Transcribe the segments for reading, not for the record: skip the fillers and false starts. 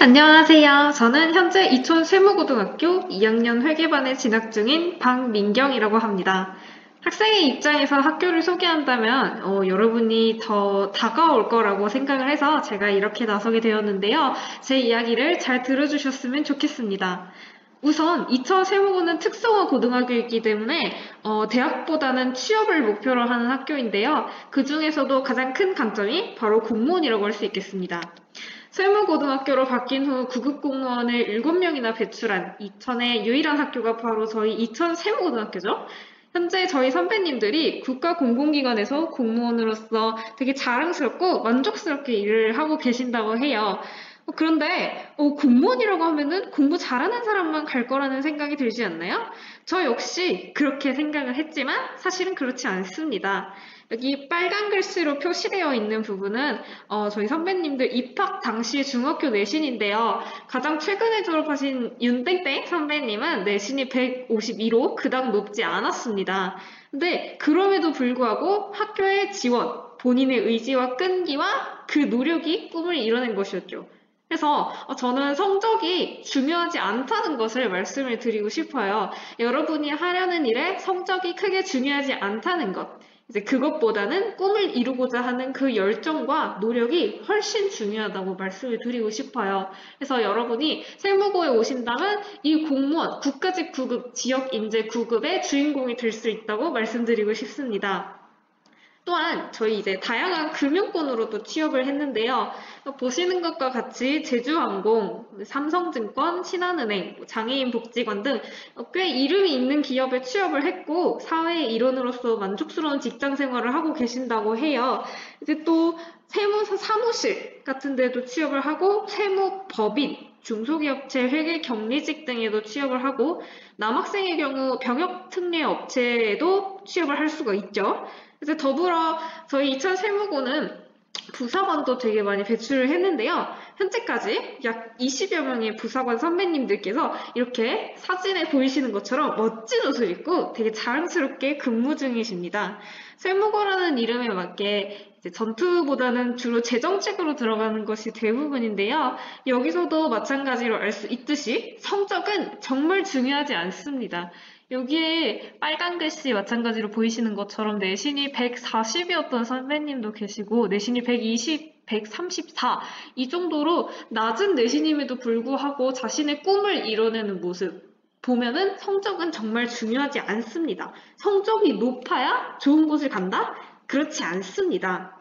안녕하세요. 저는 현재 이촌 세무고등학교 2학년 회계반에 진학 중인 박민경이라고 합니다. 학생의 입장에서 학교를 소개한다면 여러분이 더 다가올 거라고 생각을 해서 제가 이렇게 나서게 되었는데요. 제 이야기를 잘 들어주셨으면 좋겠습니다. 우선 이천 세무고는 특성화 고등학교이기 때문에 대학보다는 취업을 목표로 하는 학교인데요. 그 중에서도 가장 큰 강점이 바로 공무원이라고 할 수 있겠습니다. 세무고등학교로 바뀐 후 구급공무원을 7명이나 배출한 이천의 유일한 학교가 바로 저희 이천 세무고등학교죠. 현재 저희 선배님들이 국가공공기관에서 공무원으로서 되게 자랑스럽고 만족스럽게 일을 하고 계신다고 해요. 그런데 공무원이라고 하면은 공부 잘하는 사람만 갈 거라는 생각이 들지 않나요? 저 역시 그렇게 생각을 했지만 사실은 그렇지 않습니다. 여기 빨간 글씨로 표시되어 있는 부분은 저희 선배님들 입학 당시 중학교 내신인데요. 가장 최근에 졸업하신 윤땡땡 선배님은 내신이 152로 그닥 높지 않았습니다. 근데 그럼에도 불구하고 학교의 지원, 본인의 의지와 끈기와 그 노력이 꿈을 이뤄낸 것이었죠. 그래서 저는 성적이 중요하지 않다는 것을 말씀을 드리고 싶어요. 여러분이 하려는 일에 성적이 크게 중요하지 않다는 것. 이제 그것보다는 꿈을 이루고자 하는 그 열정과 노력이 훨씬 중요하다고 말씀을 드리고 싶어요. 그래서 여러분이 세무고에 오신다면 이 공무원, 국가직 9급, 지역 인재 9급의 주인공이 될 수 있다고 말씀드리고 싶습니다. 또한 저희 이제 다양한 금융권으로도 취업을 했는데요. 보시는 것과 같이 제주항공, 삼성증권, 신한은행, 장애인복지관 등 꽤 이름이 있는 기업에 취업을 했고 사회의 일원으로서 만족스러운 직장 생활을 하고 계신다고 해요. 이제 또 세무사 사무실 같은 데도 취업을 하고 세무법인, 중소기업체 회계 경리직 등에도 취업을 하고 남학생의 경우 병역특례 업체에도 취업을 할 수가 있죠. 이제 더불어 저희 이천 세무고는 부사관도 되게 많이 배출을 했는데요. 현재까지 약 20여 명의 부사관 선배님들께서 이렇게 사진에 보이시는 것처럼 멋진 옷을 입고 되게 자랑스럽게 근무 중이십니다. 세무고라는 이름에 맞게 이제 전투보다는 주로 재정책으로 들어가는 것이 대부분인데요. 여기서도 마찬가지로 알 수 있듯이 성적은 정말 중요하지 않습니다. 여기에 빨간 글씨 마찬가지로 보이시는 것처럼 내신이 140이었던 선배님도 계시고 내신이 120, 134 이 정도로 낮은 내신임에도 불구하고 자신의 꿈을 이뤄내는 모습 보면은 성적은 정말 중요하지 않습니다. 성적이 높아야 좋은 곳을 간다? 그렇지 않습니다.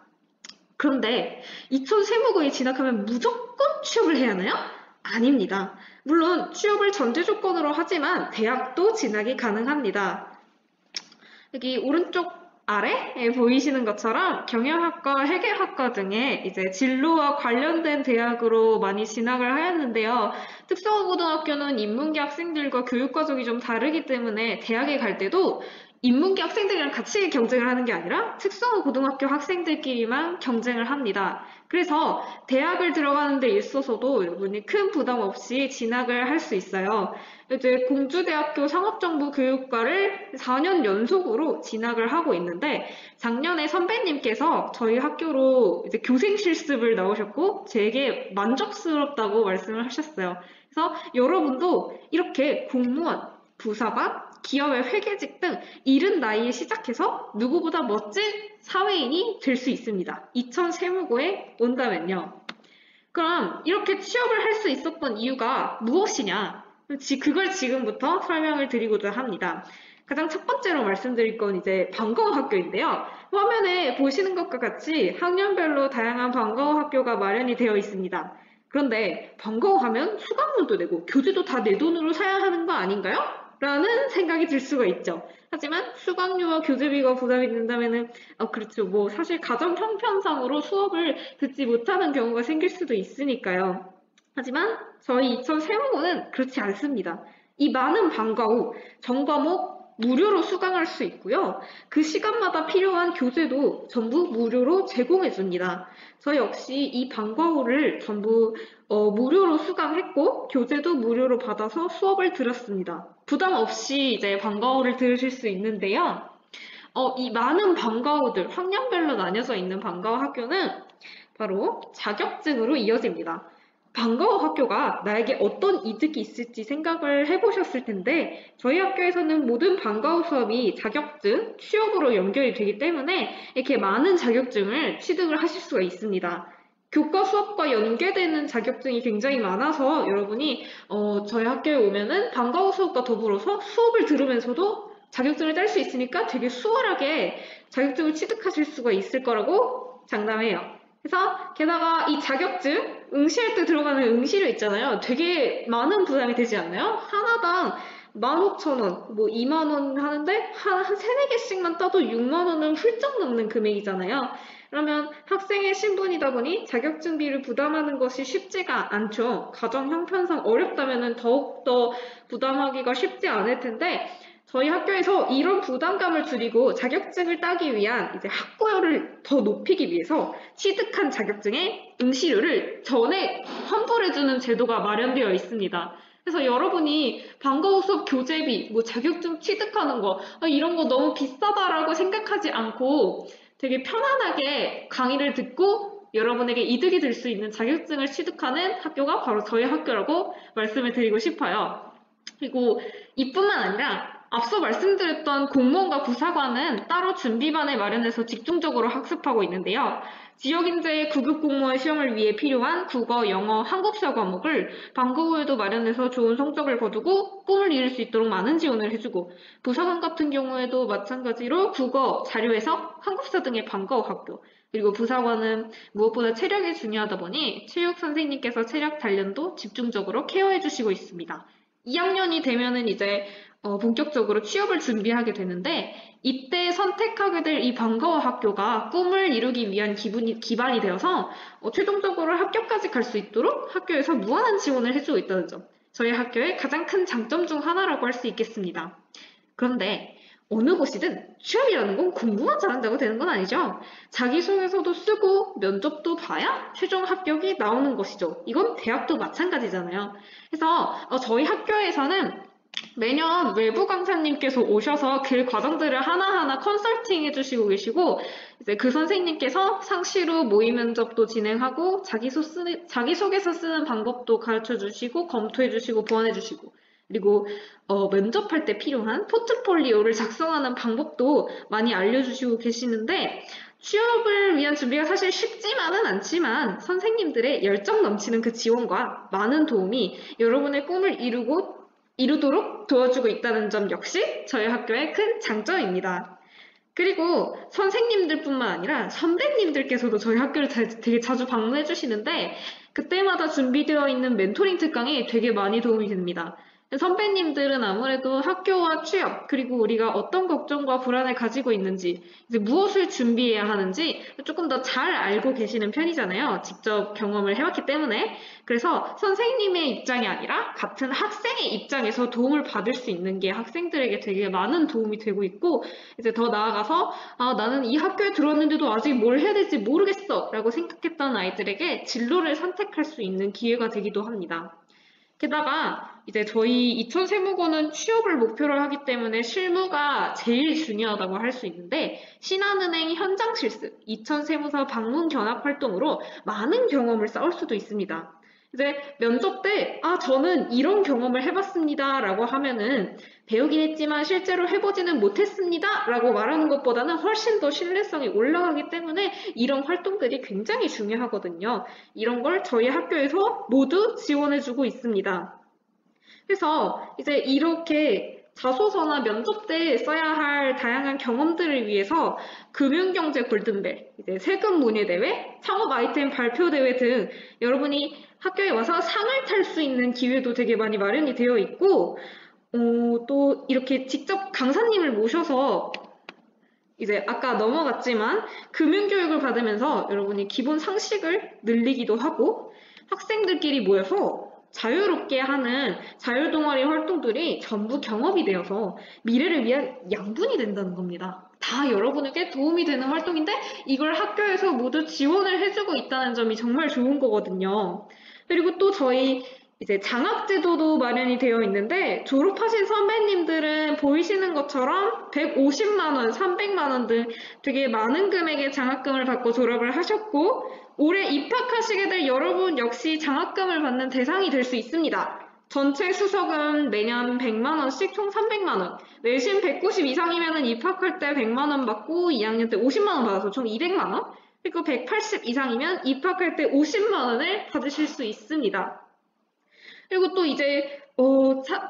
그런데 이촌 세무고에 진학하면 무조건 취업을 해야 하나요? 아닙니다. 물론 취업을 전제 조건으로 하지만 대학도 진학이 가능합니다. 여기 오른쪽 아래에 보이시는 것처럼 경영학과, 회계학과 등의 이제 진로와 관련된 대학으로 많이 진학을 하였는데요. 특성화고등학교는 인문계 학생들과 교육 과정이 좀 다르기 때문에 대학에 갈 때도 인문계 학생들이랑 같이 경쟁을 하는 게 아니라 특성화 고등학교 학생들끼리만 경쟁을 합니다. 그래서 대학을 들어가는 데 있어서도 여러분이 큰 부담 없이 진학을 할 수 있어요. 이제 공주대학교 상업정보교육과를 4년 연속으로 진학을 하고 있는데 작년에 선배님께서 저희 학교로 이제 교생 실습을 나오셨고 되게 만족스럽다고 말씀을 하셨어요. 그래서 여러분도 이렇게 공무원, 부사관, 기업의 회계직 등 이른 나이에 시작해서 누구보다 멋진 사회인이 될 수 있습니다. 이천 세무고에 온다면요. 그럼 이렇게 취업을 할 수 있었던 이유가 무엇이냐? 그걸 지금부터 설명을 드리고자 합니다. 가장 첫 번째로 말씀드릴 건 이제 방과후 학교인데요. 화면에 보시는 것과 같이 학년별로 다양한 방과후 학교가 마련이 되어 있습니다. 그런데 방과후 하면 수강료도 내고 교재도 다 내 돈으로 사야 하는 거 아닌가요? 라는 생각이 들 수가 있죠. 하지만 수강료와 교재비가 부담이 된다면은 그렇죠. 뭐 사실 가정 형편상으로 수업을 듣지 못하는 경우가 생길 수도 있으니까요. 하지만 저희 이천 세무고는 그렇지 않습니다. 이 많은 방과 후 전과목 무료로 수강할 수 있고요. 그 시간마다 필요한 교재도 전부 무료로 제공해 줍니다. 저 역시 이 방과 후를 전부 무료로 수강했고 교재도 무료로 받아서 수업을 들었습니다. 부담 없이 이제 방과 후를 들으실 수 있는데요. 이 많은 방과 후들, 학년별로 나뉘어져 있는 방과 후 학교는 바로 자격증으로 이어집니다. 방과후 학교가 나에게 어떤 이득이 있을지 생각을 해보셨을 텐데 저희 학교에서는 모든 방과후 수업이 자격증, 취업으로 연결이 되기 때문에 이렇게 많은 자격증을 취득을 하실 수가 있습니다. 교과 수업과 연계되는 자격증이 굉장히 많아서 여러분이 저희 학교에 오면은 방과후 수업과 더불어서 수업을 들으면서도 자격증을 딸 수 있으니까 되게 수월하게 자격증을 취득하실 수가 있을 거라고 장담해요. 그래서 게다가 이 자격증 응시할 때 들어가는 응시료 있잖아요. 되게 많은 부담이 되지 않나요? 하나당 15,000원, 뭐 2만 원 하는데 한 3, 4개씩만 따도 6만 원은 훌쩍 넘는 금액이잖아요. 그러면 학생의 신분이다 보니 자격증비를 부담하는 것이 쉽지가 않죠. 가정 형편상 어렵다면 더욱더 부담하기가 쉽지 않을 텐데 저희 학교에서 이런 부담감을 줄이고 자격증을 따기 위한 이제 학구열을 더 높이기 위해서 취득한 자격증의 응시료를 전액 환불해주는 제도가 마련되어 있습니다. 그래서 여러분이 방과후 수업 교재비, 뭐 자격증 취득하는 거, 이런 거 너무 비싸다라고 생각하지 않고 되게 편안하게 강의를 듣고 여러분에게 이득이 될 수 있는 자격증을 취득하는 학교가 바로 저희 학교라고 말씀을 드리고 싶어요. 그리고 이뿐만 아니라 앞서 말씀드렸던 공무원과 부사관은 따로 준비반을 마련해서 집중적으로 학습하고 있는데요. 지역인재의 9급 공무원 시험을 위해 필요한 국어, 영어, 한국사 과목을 방과후에도 마련해서 좋은 성적을 거두고 꿈을 이룰 수 있도록 많은 지원을 해주고 부사관 같은 경우에도 마찬가지로 국어, 자료해석, 한국사 등의 방과후 학교 그리고 부사관은 무엇보다 체력이 중요하다 보니 체육 선생님께서 체력 단련도 집중적으로 케어해 주시고 있습니다. 2학년이 되면은 이제 본격적으로 취업을 준비하게 되는데 이때 선택하게 될 이 방과후 학교가 꿈을 이루기 위한 기반이 되어서 최종적으로 합격까지 갈 수 있도록 학교에서 무한한 지원을 해주고 있다는 점 저희 학교의 가장 큰 장점 중 하나라고 할 수 있겠습니다. 그런데 어느 곳이든 취업이라는 건 공부만 잘한다고 되는 건 아니죠. 자기소개서도 쓰고 면접도 봐야 최종 합격이 나오는 것이죠. 이건 대학도 마찬가지잖아요. 그래서 저희 학교에서는 매년 외부 강사님께서 오셔서 그 과정들을 하나하나 컨설팅 해주시고 계시고 이제 그 선생님께서 상시로 모의 면접도 진행하고 자기소개서 쓰는 방법도 가르쳐 주시고 검토해 주시고 보완해 주시고 그리고 면접할 때 필요한 포트폴리오를 작성하는 방법도 많이 알려주시고 계시는데 취업을 위한 준비가 사실 쉽지만은 않지만 선생님들의 열정 넘치는 그 지원과 많은 도움이 여러분의 꿈을 이루도록 도와주고 있다는 점 역시 저희 학교의 큰 장점입니다. 그리고 선생님들뿐만 아니라 선배님들께서도 저희 학교를 되게 자주 방문해 주시는데 그때마다 준비되어 있는 멘토링 특강이 되게 많이 도움이 됩니다. 선배님들은 아무래도 학교와 취업, 그리고 우리가 어떤 걱정과 불안을 가지고 있는지, 이제 무엇을 준비해야 하는지 조금 더 잘 알고 계시는 편이잖아요. 직접 경험을 해왔기 때문에. 그래서 선생님의 입장이 아니라 같은 학생의 입장에서 도움을 받을 수 있는 게 학생들에게 되게 많은 도움이 되고 있고, 이제 더 나아가서, 나는 이 학교에 들어왔는데도 아직 뭘 해야 될지 모르겠어 라고 생각했던 아이들에게 진로를 선택할 수 있는 기회가 되기도 합니다. 게다가 이제 저희 이천세무고는 취업을 목표로 하기 때문에 실무가 제일 중요하다고 할 수 있는데 신한은행 현장 실습, 이천세무사 방문 견학 활동으로 많은 경험을 쌓을 수도 있습니다. 이제 면접 때 저는 이런 경험을 해봤습니다 라고 하면은 배우긴 했지만 실제로 해보지는 못했습니다 라고 말하는 것보다는 훨씬 더 신뢰성이 올라가기 때문에 이런 활동들이 굉장히 중요하거든요. 이런 걸 저희 학교에서 모두 지원해주고 있습니다. 그래서 이제 이렇게 자소서나 면접 때 써야 할 다양한 경험들을 위해서 금융경제 골든벨, 이제 세금 문예대회, 창업 아이템 발표대회 등 여러분이 학교에 와서 상을 탈 수 있는 기회도 되게 많이 마련이 되어 있고 또 이렇게 직접 강사님을 모셔서 이제 아까 넘어갔지만 금융교육을 받으면서 여러분이 기본 상식을 늘리기도 하고 학생들끼리 모여서 자유롭게 하는 자율동아리 활동들이 전부 경험이 되어서 미래를 위한 양분이 된다는 겁니다. 다 여러분에게 도움이 되는 활동인데 이걸 학교에서 모두 지원을 해주고 있다는 점이 정말 좋은 거거든요. 그리고 또 저희 이제 장학제도도 마련이 되어 있는데 졸업하신 선배님들은 보이시는 것처럼 150만 원, 300만 원 등 되게 많은 금액의 장학금을 받고 졸업을 하셨고 올해 입학하시게 될 여러분 역시 장학금을 받는 대상이 될 수 있습니다. 전체 수석은 매년 100만 원씩 총 300만 원. 내신 190 이상이면 입학할 때 100만 원 받고 2학년 때 50만 원 받아서 총 200만 원. 그리고 180 이상이면 입학할 때 50만 원을 받으실 수 있습니다. 그리고 또 이제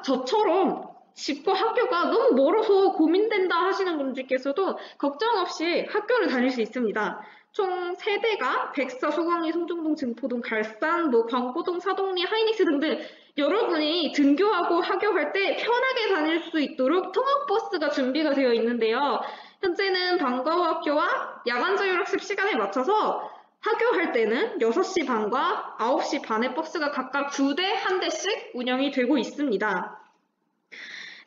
저처럼 집과 학교가 너무 멀어서 고민된다 하시는 분들께서도 걱정 없이 학교를 다닐 수 있습니다. 총 세대가 백사, 소광리, 송정동, 증포동, 갈산, 광고동, 사동리, 하이닉스 등등 여러분이 등교하고 학교갈 때 편하게 다닐 수 있도록 통학버스가 준비가 되어 있는데요. 현재는 방과후 학교와 야간 자율학습 시간에 맞춰서 학교 갈 때는 6시 반과 9시 반에 버스가 각각 2대, 1대씩 운영이 되고 있습니다.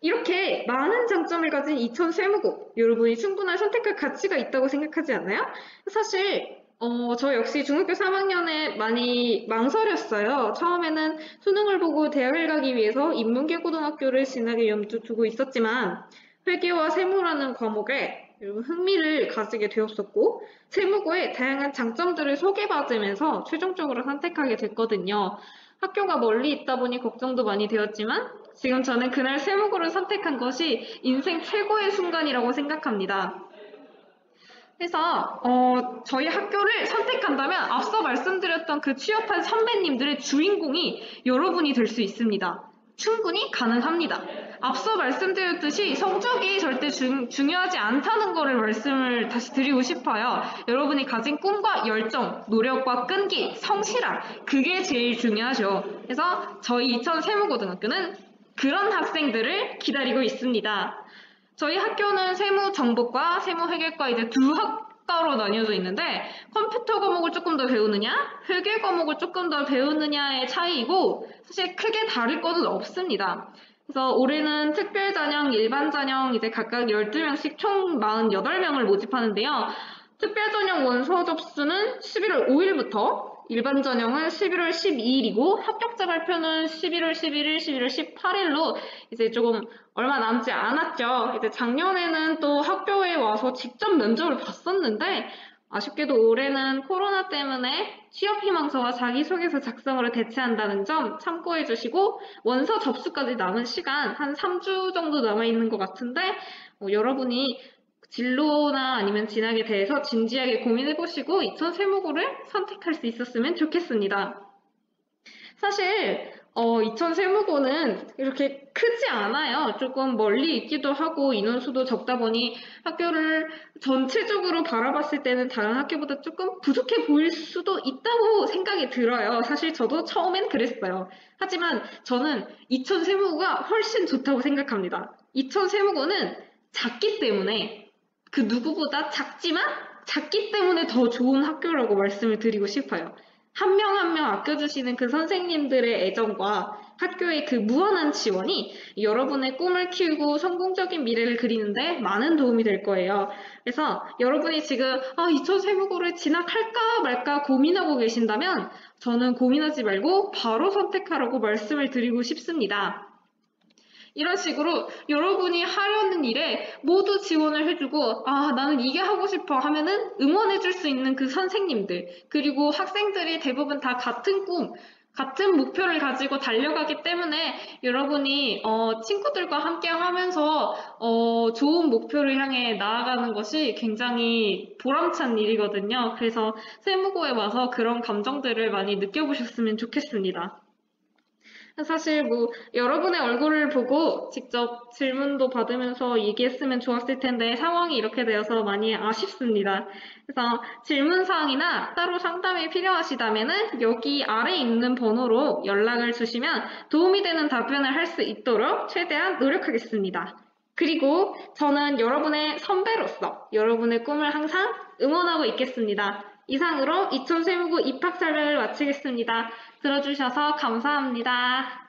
이렇게 많은 장점을 가진 이천 세무고, 여러분이 충분한 선택할 가치가 있다고 생각하지 않나요? 사실 저 역시 중학교 3학년에 많이 망설였어요. 처음에는 수능을 보고 대학을 가기 위해서 인문계고등학교를 진학에 염두 두고 있었지만 회계와 세무라는 과목에 흥미를 가지게 되었었고 세무고의 다양한 장점들을 소개받으면서 최종적으로 선택하게 됐거든요. 학교가 멀리 있다 보니 걱정도 많이 되었지만 지금 저는 그날 세무고를 선택한 것이 인생 최고의 순간이라고 생각합니다. 그래서 저희 학교를 선택한다면 앞서 말씀드렸던 그 취업한 선배님들의 주인공이 여러분이 될 수 있습니다. 충분히 가능합니다. 앞서 말씀드렸듯이 성적이 절대 중요하지 않다는 거를 말씀을 다시 드리고 싶어요. 여러분이 가진 꿈과 열정, 노력과 끈기, 성실함, 그게 제일 중요하죠. 그래서 저희 이천 세무고등학교는 그런 학생들을 기다리고 있습니다. 저희 학교는 세무정보과, 세무회계과 이제 두 학과로 나뉘어져 있는데 컴퓨터 과목을 조금 더 배우느냐, 회계 과목을 조금 더 배우느냐의 차이이고 사실 크게 다를 거는 없습니다. 그래서 올해는 특별 전형, 일반 전형 이제 각각 12명씩 총 48명을 모집하는데요. 특별 전형 원서 접수는 11월 5일부터 일반 전형은 11월 12일이고 합격자 발표는 11월 11일, 11월 18일로 이제 조금 얼마 남지 않았죠. 이제 작년에는 또 학교에 와서 직접 면접을 봤었는데 아쉽게도 올해는 코로나 때문에 취업희망서와 자기소개서 작성으로 대체한다는 점 참고해 주시고 원서 접수까지 남은 시간 한 3주 정도 남아있는 것 같은데 여러분이 진로나 아니면 진학에 대해서 진지하게 고민해보시고 이천 세무고를 선택할 수 있었으면 좋겠습니다. 사실 이천 세무고는 이렇게 크지 않아요. 조금 멀리 있기도 하고 인원수도 적다 보니 학교를 전체적으로 바라봤을 때는 다른 학교보다 조금 부족해 보일 수도 있다고 생각이 들어요. 사실 저도 처음엔 그랬어요. 하지만 저는 이천 세무고가 훨씬 좋다고 생각합니다. 이천 세무고는 작기 때문에 그 누구보다 작기 때문에 더 좋은 학교라고 말씀을 드리고 싶어요. 한 명 한 명 아껴주시는 그 선생님들의 애정과 학교의 그 무한한 지원이 여러분의 꿈을 키우고 성공적인 미래를 그리는데 많은 도움이 될 거예요. 그래서 여러분이 지금 이천 세무고를 진학할까 말까 고민하고 계신다면 저는 고민하지 말고 바로 선택하라고 말씀을 드리고 싶습니다. 이런 식으로 여러분이 하려는 일에 모두 지원을 해주고 나는 이게 하고 싶어 하면은 응원해줄 수 있는 그 선생님들 그리고 학생들이 대부분 다 같은 꿈 같은 목표를 가지고 달려가기 때문에 여러분이 친구들과 함께 하면서 좋은 목표를 향해 나아가는 것이 굉장히 보람찬 일이거든요. 그래서 세무고에 와서 그런 감정들을 많이 느껴보셨으면 좋겠습니다. 사실 여러분의 얼굴을 보고 직접 질문도 받으면서 얘기했으면 좋았을 텐데 상황이 이렇게 되어서 많이 아쉽습니다. 그래서 질문사항이나 따로 상담이 필요하시다면은 여기 아래 있는 번호로 연락을 주시면 도움이 되는 답변을 할 수 있도록 최대한 노력하겠습니다. 그리고 저는 여러분의 선배로서 여러분의 꿈을 항상 응원하고 있겠습니다. 이상으로 이천 세무고 입학 설명을 마치겠습니다. 들어주셔서 감사합니다.